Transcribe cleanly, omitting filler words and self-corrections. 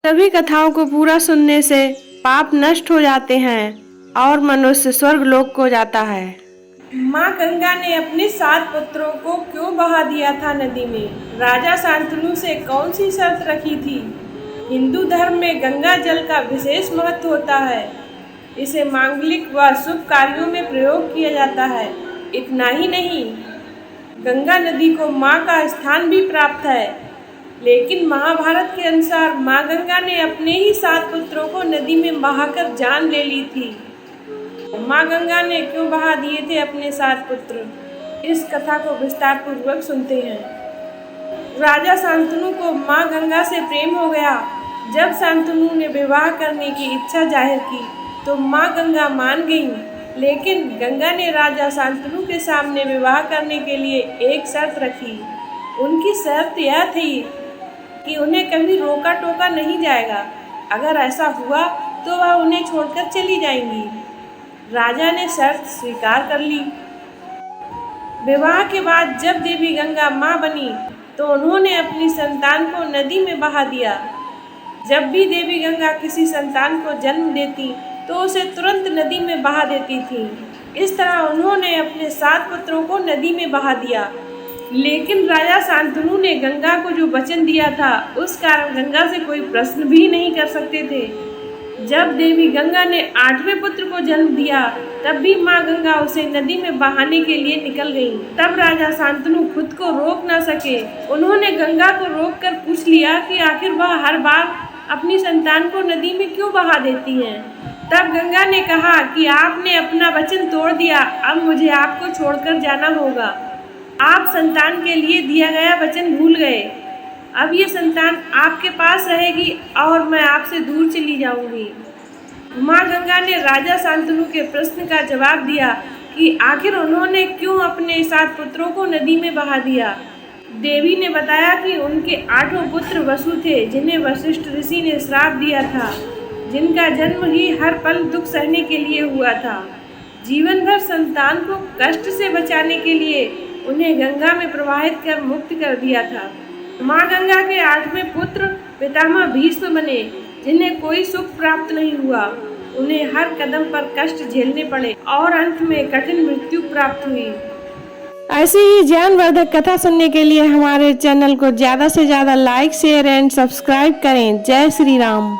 सभी कथाओं को पूरा सुनने से पाप नष्ट हो जाते हैं और मनुष्य स्वर्ग लोक को जाता है। माँ गंगा ने अपने 7 पुत्रों को क्यों बहा दिया था नदी में? राजा शांतनु से कौन सी शर्त रखी थी? हिंदू धर्म में गंगा जल का विशेष महत्व होता है। इसे मांगलिक व शुभ कार्यों में प्रयोग किया जाता है। इतना ही नहीं, गंगा नदी को माँ का स्थान भी प्राप्त है। लेकिन महाभारत के अनुसार माँ गंगा ने अपने ही 7 पुत्रों को नदी में बहाकर जान ले ली थी। माँ गंगा ने क्यों बहा दिए थे अपने 7 पुत्र? इस कथा को विस्तार पूर्वक सुनते हैं। राजा शांतनु को माँ गंगा से प्रेम हो गया। जब शांतनु ने विवाह करने की इच्छा जाहिर की तो माँ गंगा मान गईं। लेकिन गंगा ने राजा शांतनु के सामने विवाह करने के लिए एक शर्त रखी। उनकी शर्त यह थी कि उन्हें कभी रोका टोका नहीं जाएगा। अगर ऐसा हुआ तो वह उन्हें छोड़कर चली जाएंगी। राजा ने शर्त स्वीकार कर ली। विवाह के बाद जब देवी गंगा माँ बनी तो उन्होंने अपनी संतान को नदी में बहा दिया। जब भी देवी गंगा किसी संतान को जन्म देती तो उसे तुरंत नदी में बहा देती थी। इस तरह उन्होंने अपने 7 पुत्रों को नदी में बहा दिया। लेकिन राजा शांतनु ने गंगा को जो वचन दिया था उस कारण गंगा से कोई प्रश्न भी नहीं कर सकते थे। जब देवी गंगा ने 8वें पुत्र को जन्म दिया तब भी माँ गंगा उसे नदी में बहाने के लिए निकल गईं। तब राजा शांतनु खुद को रोक न सके। उन्होंने गंगा को रोककर पूछ लिया कि आखिर वह हर बार अपनी संतान को नदी में क्यों बहा देती हैं। तब गंगा ने कहा कि आपने अपना वचन तोड़ दिया, अब मुझे आपको छोड़कर जाना होगा। आप संतान के लिए दिया गया वचन भूल गए। अब ये संतान आपके पास रहेगी और मैं आपसे दूर चली जाऊंगी। माँ गंगा ने राजा शांतनु के प्रश्न का जवाब दिया कि आखिर उन्होंने क्यों अपने 7 पुत्रों को नदी में बहा दिया। देवी ने बताया कि उनके 8वां पुत्र वसु थे, जिन्हें वशिष्ठ ऋषि ने श्राप दिया था, जिनका जन्म ही हर पल दुख सहने के लिए हुआ था। जीवन भर संतान को कष्ट से बचाने के लिए उन्हें गंगा में प्रवाहित कर मुक्त कर दिया था। माँ गंगा के 8वें पुत्र पितामह भीष्म बने, जिन्हें कोई सुख प्राप्त नहीं हुआ। उन्हें हर कदम पर कष्ट झेलने पड़े और अंत में कठिन मृत्यु प्राप्त हुई। ऐसी ही ज्ञानवर्धक कथा सुनने के लिए हमारे चैनल को ज़्यादा से ज़्यादा लाइक, शेयर एंड सब्सक्राइब करें। जय श्री राम।